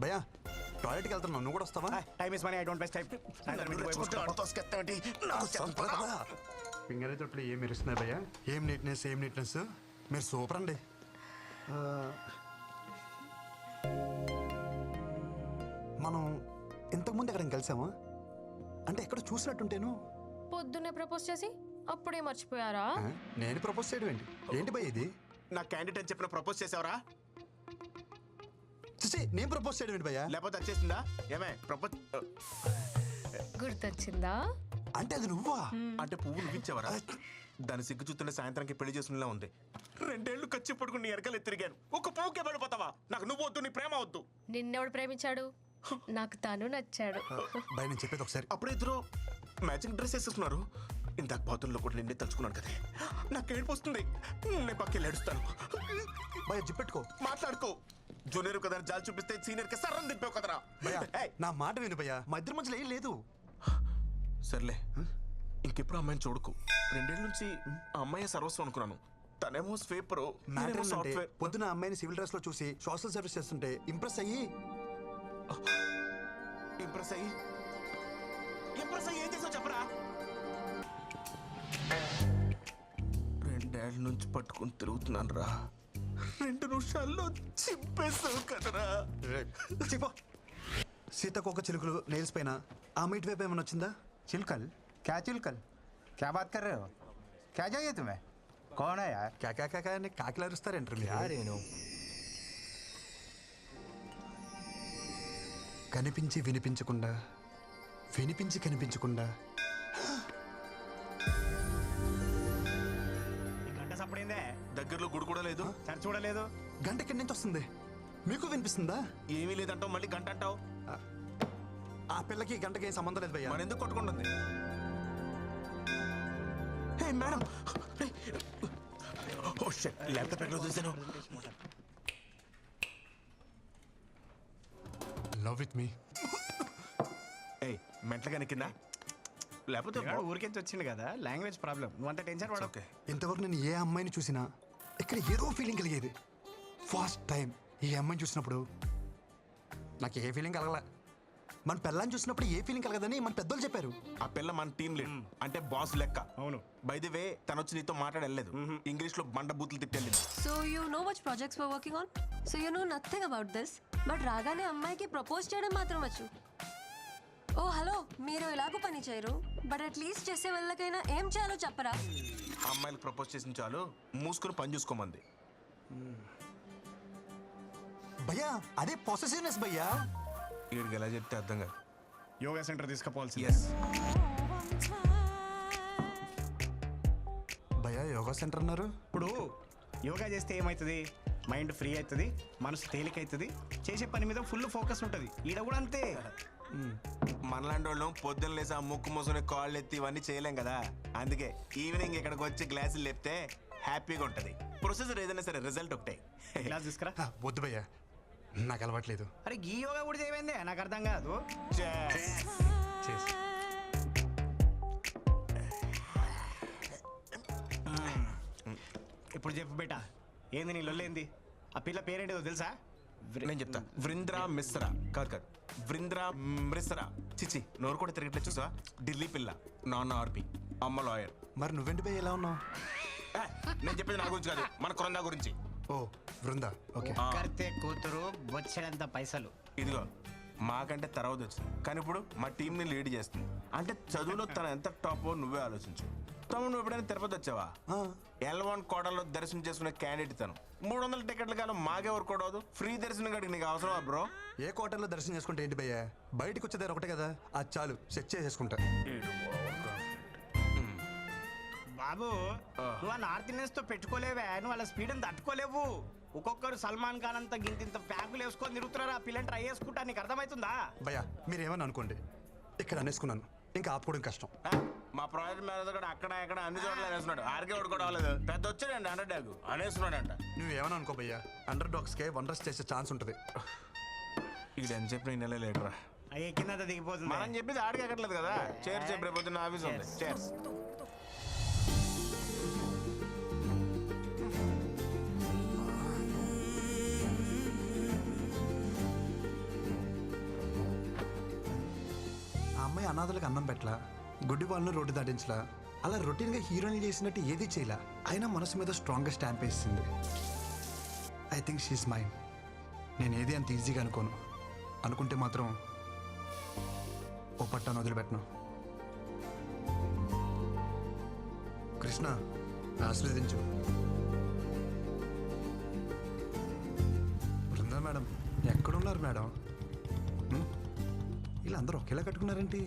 భయ్యా టాయిలెట్కి వెళ్తున్నావు, నువ్వు కూడా వస్తావా? Time is money, I don't waste time. Finger తొట్లు ఏం మెరుస్తున్నాయి భయ్యా? ఏం నీట్నెస్ మీరు సూపర్ అండి. మనం ఇంతకుముందు ఎక్కడ కలిసామా? అంటే ఎక్కడ చూసినట్టుంటేను. పొద్దున్నే ప్రపోజ్ చేసి అప్పుడే మర్చిపోయారా? నేను ప్రపోజ్ చేయడం ఏంటి భయ్య ఇది? నా క్యాండిడేట్ అని చెప్పిన ప్రపోజ్ చేసావరా? నేను ప్రపోజ్ చేయడం ఏంటి భయ్యా? లేకపోతే వచ్చేసిందా? ఏమే ప్రపోజ్ గుర్తొచ్చిందా? అంటే అది నువ్వా? అంటే పువ్వు నువ్విచ్చావరా? దాని సిగ్గు చూస్తుంటే సాయంత్రానికి పెళ్లి చేసుకునేలా ఉంది. 2 ఏళ్ళు ఖర్చు పడుకుని నీ ఎరకలు ఎత్తిరిగాను. ఒక పువ్వుకే పడిపోతావా? నాకు నువ్వు వద్దు, నీ ప్రేమ వద్దు. నిన్నెవడు ప్రేమించాడు? నాకు తను నచ్చాడు. భయ నేను చెప్పేది ఒకసారి. అప్పుడు ఇద్దరు మ్యాచింగ్ డ్రెస్ వేసేస్తున్నారు. ఇందాక బాతుల్లో కూడా నిన్నే తలుచుకున్నాను కదా. నాకు ఏడుపు వస్తుంది. నేను పక్కకి ఏడుస్తాను. భయ జిప్పెట్టుకో, మాట్లాడుకో. జూనియర్ కదా జాలి చూపిస్తే సీనియర్ కి సర్రం దింపావు కదరా. నా మాట విను భయ్యా, మా ఇద్దరి మధ్యలో ఏం లేదు. సర్లే, ఇంకెప్పుడు అమ్మాయిని చూడకు. 2 ఏళ్ళ నుంచి ఆ అమ్మాయి సర్వస్వం అనుకున్నాను. తనేమో స్వీపర్, సాఫ్ట్వేర్. పొద్దున అమ్మాయిని సివిల్ డ్రెస్ లో చూసి సోషల్ సర్వీస్ చేస్తుంటే ఇంప్రెస్ అయ్యి ఏం చేసావు చెప్పరా? 2 ఏళ్ళ నుంచి పట్టుకుని తిరుగుతున్నాను రా. 2 నిమిషాల్లో చింపేసావు కదరా. చెప్పో. సీతకొక చిలుకలు నెయిల్స్ పైన ఆ మీట్ వైపు ఏమైనా వచ్చిందా? चिलकल? क्या चिलकल? क्या बात कर रहे हो? क्या चाहिए तुम्हें? कौन है यार? क्या అని కాకిలా అరుస్తారేంటారు మీరు? కనిపించి వినిపించకుండా, వినిపించి కనిపించకుండా. గంట సప్పుడైందే, దగ్గరలో గుడి కూడా లేదు, చర్చ్ కూడా లేదు. గంట ఎక్కడి నుంచి వస్తుంది? మీకు వినిపిస్తుందా? ఏమీ లేదంటావు, మళ్ళీ గంట అంటావు. ఆ పిల్లకి గంటకి ఏం సంబంధం లేదు భయ్యా. మరి ఎందుకు కొట్టుకుంటుంది? మేడం, ల్యాప్టాప్ ఎక్కడ చూసాను? Love with me. మెంటలుగానే కింద లేకపోతే ఊరికెంచి వచ్చింది కదా, లాంగ్వేజ్ ప్రాబ్లం. నువ్వు అంత టెన్షన్ పడవు. ఓకే. ఇంతవరకు నేను ఏ అమ్మాయిని చూసినా ఇక్కడ ఏదో ఫీలింగ్ కలిగేది. ఫస్ట్ టైం ఈ అమ్మాయిని చూసినప్పుడు నాకు ఏ ఫీలింగ్ కలగల. మన పిల్లని చూసినప్పుడు ఏ ఫీలింగ్ కలగదని మన పెద్దోళ్ళు చెప్పారు. ఆ పిల్ల మన టీం లీడ్, అంటే బాస్ లెక్క. అవును. బై ది వే, తను వచ్చి నీతో మాట్లాడలేదు. ఇంగ్లీష్ లో బండ బూతులు తిట్టెళ్ళింది. So you know which projects we're working on? So you know nothing about this. But రాగానే అమ్మాయికి ప్రపోజ్ చేయడం మాత్రం వచ్చు. ఓ హలో, మీరు ఎలాగో పని చేయరు, బట్ అట్లీస్ట్ చేసే వాళ్ళకైనా ఏం చేయాలో చెప్పరా? ఆ అమ్మాయిలకు ప్రపోజ్ చేసిన చాలు, మూసుకుని పని చూసుకోమంది. భయ్యా అదే పొసెసివ్నెస్ భయ్యా. వీడికి ఎలా చెప్తే అర్థం కాదు. Yoga centre తీసుకుపోవాల్సి. భయ్యా యోగా సెంటర్ అన్నారు. ఇప్పుడు యోగా చేస్తే ఏమవుతుంది? మైండ్ ఫ్రీ అవుతుంది, మనసు తేలిక అవుతుంది, చేసే పని మీద ఫుల్ ఫోకస్ ఉంటుంది. ఈడ కూడా అంతే. మనలాంటి వాళ్ళు పొద్దున్న లేసి ఆ ముక్కు మూసుకుని కాళ్ళు ఎత్తి ఇవన్నీ చేయలేం కదా. అందుకే ఈవినింగ్ ఇక్కడికి వచ్చి గ్లాసులు లేపితే హ్యాపీగా ఉంటుంది. ప్రొసెసర్ ఏదైనా సరే రిజల్ట్ ఒకటే. క్లాస్ తీసుకురా. వద్దు భయ్యా, నాకు అలవాట్లేదు. అరే ఈ యోగా కూడా చేయమైందే, నాకు అర్థం కాదు. ఇప్పుడు చెప్పు బేటా, ఏంది నీ లొల్లేంది? ఆ పిల్ల పేరేంటిదో తెలుసా? నేను చెప్తా. వృంద్రా మిశ్రా. కాదు, వృంద్రా మిశ్రా. చిచి, నోరు కూడా తిరగట్లేదు చూసా. ఢిల్లీ పిల్ల, నాన్న ఆర్పి, అమ్మ లాయర్. మరి నువ్వెంటి భయ్య ఎలా ఉన్నావు? నేను చెప్పేది నా గురించి కాదు, మన కొరందా గురించి. ఓ బృందా, ఓకే. కర్తే కూతురు బొచ్చడంత పైసలు. ఇదిగో మాకంటే తర్వాత వచ్చింది, కానీ ఇప్పుడు మా టీంని లీడ్ చేస్తుంది. అంటే చదువులో తను ఎంత టాప్ నువ్వే ఆలోచించు. తమ్ముడు, నువ్వు ఎప్పుడైనా తిరుపతి వచ్చావా? L1 కోటలో దర్శనం చేసుకునే క్యాండిడేట్ తను. 300 టికెట్ల కాలం మాకెవరు కూడా అవదు. ఫ్రీ దర్శనం కాడికి నీకు అవసరమా బ్రో? ఏ కోటల్లో దర్శనం చేసుకుంటే ఏంటి భయ్యా? బయటకు వచ్చేదారు ఒకటే కదా, అది చాలు, సెట్ చేసేసుకుంటా. బాబు, నువ్వు ఆ నార్త్ ఇండియన్స్ తో పెట్టుకోలేవే, నువ్వు వాళ్ళ స్పీడ్ అని తట్టుకోలేవు. ఒక్కొక్కరు సల్మాన్ ఖాన్ అంతా గింత ప్యాకులు వేసుకొని తిరుగుతున్నారు. ఆ పిల్లని ట్రై చేసుకుంటా, నీకు అర్థమవుతుందా? భయ్యా మీరేమని అనుకోండి, ఇక్కడ అనేసుకున్నాను, ఇంకా ఆపుకోవడం కష్టం. మా ప్రాజెక్ట్ మేనేజర్ కూడా అక్కడ ఇక్కడ అన్ని చోట్ల అనేస్తున్నాడు. ఆర్కే వాడు కూడా అవ్వలేదు, పెద్ద వచ్చాడండి అండర్ డాగ్ అనేస్తున్నాడంట. నువ్వేమని అనుకో భయ్యా, అండర్ డాగ్స్ కే వండర్స్ చేసే ఛాన్స్ ఉంటుంది. ఇది అని చెప్పిన నెల లేటరా ఎక్కిందంతా దిగిపోతుంది. మనం చెప్పేది ఆడికి ఎక్కట్లేదు కదా. చేర్స్ చెప్పి రేపు ఆఫీస్ ఉంది. చేర్స్. అనాథలకు అన్నం పెట్టలా, గుడ్డి వాళ్ళను రోడ్డు దాటించలా, అలా రొటీన్గా హీరోయిన్ చేసినట్టు ఏది చేయలా. అయినా మనసు మీద స్ట్రాంగ్గా స్టాంప్ వేసింది. I think she's mind. నేను ఏది అంత ఈజీగా అనుకోను. అనుకుంటే మాత్రం ఓ పట్టాను వదిలిపెట్టను. కృష్ణ, ఆశీర్వదించు. బృందా మేడం ఎక్కడున్నారు మేడం? వీళ్ళందరూ ఒకేలా కట్టుకున్నారేంటి?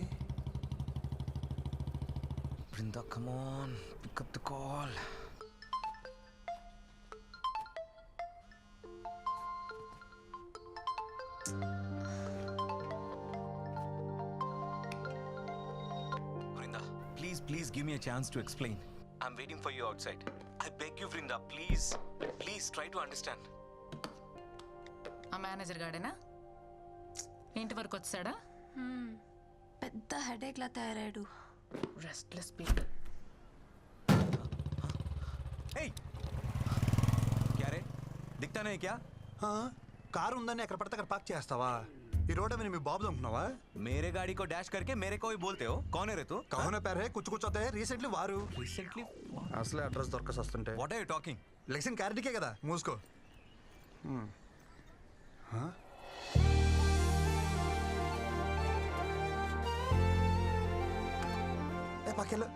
Brinda, come on, pick up the call. Brinda, please give me a chance to explain. I'm waiting for you outside. I beg you, Brinda, please try to understand. ఆ మేనేజర్ గాడేనా ఇంటి వరకు వచ్చాడా? పెద్ద headache లా తయారాడు. Restless people. Hey! क्या रे? दिखता नहीं क्या? కారు ఉందని ఎక్కడ పడితే అక్కడ పార్క్ చేస్తావా? ఈ రోడ్ మీద మీ బాబు అనుకున్నావా? मेरे गाड़ी को डैश करके मेरे को ही बोलते हो. कौन है रे तू? కహోనా పేరే కుచ్చు కూర్చోతే రీసెంట్లీ వారు Recently? అసలే అడ్రస్ దొరకసి వస్తుంటే What are you talking? లెక్షన్ క్యారెట్కే కదా, మూసుకో. ఏ పక్కెళ్ళు.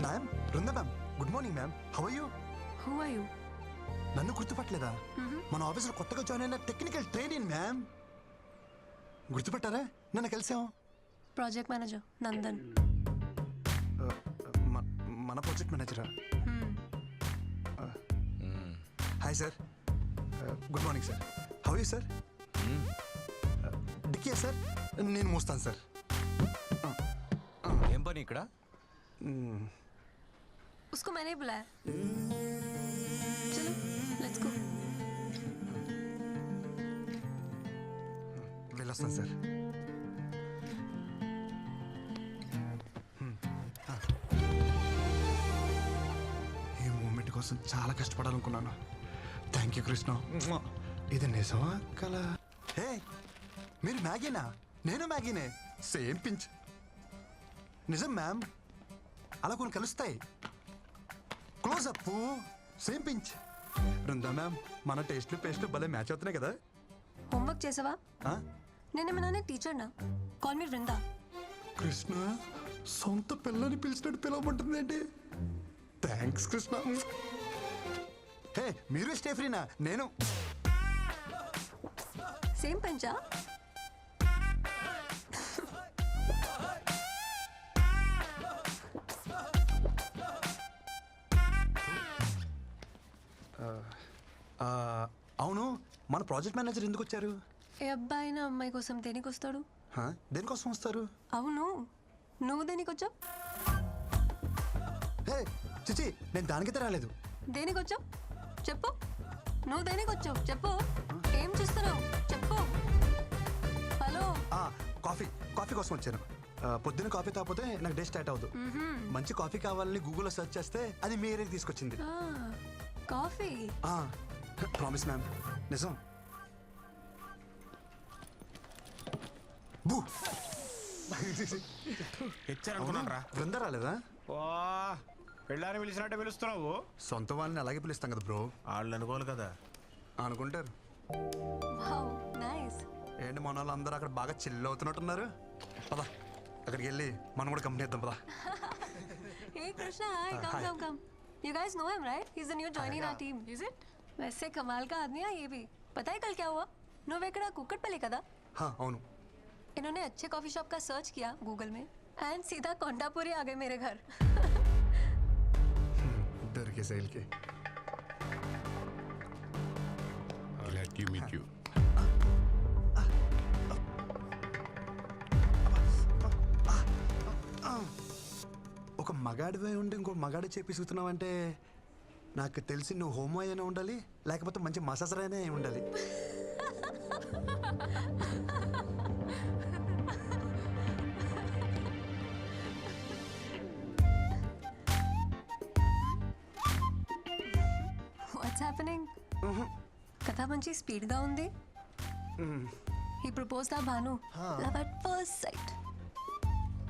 Ma'am, Brinda ma'am, good morning ma'am. How are you? Who are you? నన్ను గుర్తుపట్టలేదా? మన ఆఫీసులో కొత్తగా జాయిన్ అయిన టెక్నికల్ ట్రైనింగ్ మ్యామ్. గుర్తుపట్టారా? నన్ను కలిసాం. Project manager Nandan. మన ప్రాజెక్ట్ మేనేజరా? Hi sir, good morning sir. How you sir? డిక్కియా సార్, నేను మోస్తాను సార్. ఏం పని ఇక్కడ? उसको मैंने ही बुलाया. चलो लेट्स गो. వెళ్ళొస్తాను సార్. ఈ మూమెంట్ కోసం చాలా కష్టపడాలనుకున్నాను. Thank you Krishna. ఇది నిజమా కల? హే, మీరు మ్యాగీనా? నేను మ్యాగీనే. Same pinch. నిజం మ్యామ్, అలా కొన్ని కలుస్తాయి. Close up, same pinch. Brinda ma'am, మన టేస్ట్లు పేస్ట్లు భలే మ్యాచ్ అవుతున్నాయి కదా? होमवर्क చేసావా? ఆ? నేనేమన్నా టీచర్ నా? Call me Vrinda. కృష్ణ, సొంత పిల్లని పిలిచినట్టు పిలవమంటుంది ఏంటి? థ్యాంక్స్ కృష్ణ. హే, మీరు స్టే ఫ్రీనా? నేను సేమ్ పంచా? అవును, మన ప్రాజెక్ట్ మేనేజర్ ఎందుకు వచ్చారు? ఏ అబ్బాయి నా అమ్మాయి కోసం దేనికి వస్తాడు? దేనికోసం వస్తారు? అవును, నువ్వు దేనికి వచ్చావు? హే చిచి, నేను దానికైతే రాలేదు. దేనికి వచ్చావు చెప్పు. నువ్వు దేనికి వచ్చావు చెప్పు. ఏం చేస్తున్నావు చెప్పు. హలో. కాఫీ కాఫీ కోసం వచ్చాను. పొద్దున్న కాఫీ తాగిపోతే నాకు డే స్టార్ట్ అవ్వదు. మంచి కాఫీ కావాలని గూగుల్లో సెర్చ్ చేస్తే అది మీ ఏరియాకి తీసుకొచ్చింది. కాఫీ? ప్రామిస్ మ్యామ్, నిజం. బూ హెచ్చారనుకున్నాను రా. బృందా రాలేదా? ఓ పెళ్ళాన్ని పిలిచినట్టే పిలుస్తున్నావు. సొంత వాళ్ళని అలాగే పిలుస్తాం కదా బ్రో. వాళ్ళు అనుకోవాలి కదా. అనుకుంటారు. Wow, nice. ఏంటి మన వాళ్ళు అందరూ అక్కడ బాగా చిల్ అవుతున్నట్టున్నారు. పదా, అక్కడికి వెళ్ళి మనం కూడా కంపెనీ ఇద్దాం పదా. Hey Krishna, hi. Come, come. You guys know him, right? He's the new joining our team. Is it? वैसे कमाल का आदमी है ये भी. पता है कल क्या हुआ? నువ్వెక్కడ కుక్కట్పల్లి కదా? అవును. इन्होंने अच्छे कॉफी शॉप का सर्च किया गूगल में एंड सीधा कोंडापुरी आ गए मेरे घर. దొరికే శైలికి. Glad to meet you. ఒక మగాడివే ఉండి ఇంకో మగాడి చేపిస్తున్నావంటే నాకు తెలిసి నువ్వు హోమో అయినా ఉండాలి, లేకపోతే మంచి మసాజర్ అయినా ఉండాలి. What's happening? కథ మంచి స్పీడ్గా ఉంది. ఈ ప్రపోజ్ దా Bhanu, love at first sight.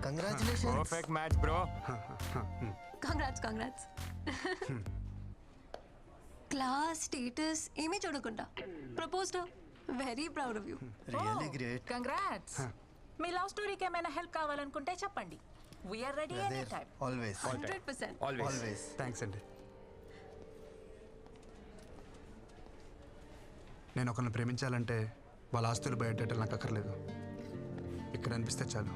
Congratulations. Perfect match bro. Congrats class status ఏమీ చూడకుండా proposed. Very proud of you. Really great. Congrats. మీ లవ్ స్టోరీకి ఏమైనా హెల్ప్ కావాలనుకుంటే చెప్పండి. We're ready any time. Always 100%. Always. Thanks అండి. నేను ఒకరిని ప్రేమించాలంటే వాళ్ళ ఆస్తులు బయటెట్టాలి నాకు అక్కర్లేదు. ఇక్కడ అనిపిస్తే చాలు.